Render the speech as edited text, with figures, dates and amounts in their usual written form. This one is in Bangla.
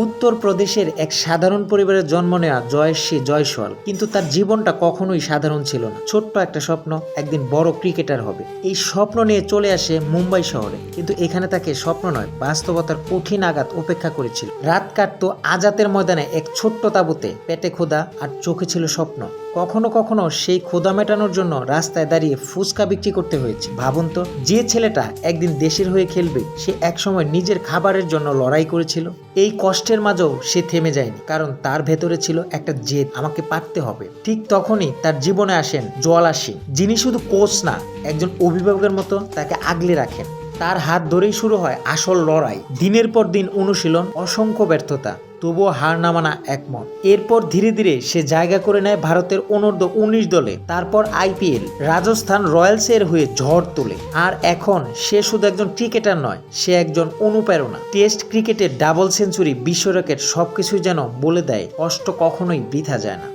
উত্তরপ্রদেশের এক সাধারণ পরিবারে জন্ম নেওয়া জয়শ্রী জয়সওয়াল কিন্তু তার জীবনটা কখনোই সাধারণ ছিল না। ছোট্ট একটা স্বপ্ন, একদিন বড় ক্রিকেটার হবে। এই স্বপ্ন নিয়ে চলে আসে মুম্বাই শহরে, কিন্তু এখানে তাকে স্বপ্ন নয়, বাস্তবতার কঠিন আঘাত অপেক্ষা করেছিল। রাত কাটতো আজাতের ময়দানে এক ছোট্ট তাঁবুতে, পেটে ক্ষুধা আর চোখে ছিল স্বপ্ন। কখনো কখনো সেই ক্ষুধা মেটানোর জন্য রাস্তায় দাঁড়িয়ে ফুচকা বিক্রি করতে হয়েছে। ভাবুন তো, যে ছেলেটা একদিন দেশের হয়ে খেলবে, সে একসময় নিজের খাবারের জন্য লড়াই করেছিল। এই কষ্টের মাঝেও সে থেমে যায়নি, কারণ তার ভেতরে ছিল একটা জেদ, আমাকে পারতে হবে। ঠিক তখনই তার জীবনে আসেন জোয়ালা সিং, যিনি শুধু কোচ না, একজন অভিভাবকের মতো তাকে আগলে রাখেন। তার হাত ধরেই শুরু হয় আসল লড়াই। দিনের পর দিন অনুশীলন, অসংখ্য ব্যর্থতা, তবুও হার না মানা একমত। এরপর ধীরে ধীরে সে জায়গা করে নেয় ভারতের অনূর্ধ্ব 19 দলে, তারপর আইপিএল, রাজস্থান রয়্যালসের হয়ে ঝড় তোলে। আর এখন সে শুধু একজন ক্রিকেটার নয়, সে একজন অনুপ্রেরণা। টেস্ট ক্রিকেটের ডাবল সেঞ্চুরি, বিশ্ব রেকর্ড, সবকিছুই যেন বলে দেয় কষ্ট কখনোই বৃথা যায় না।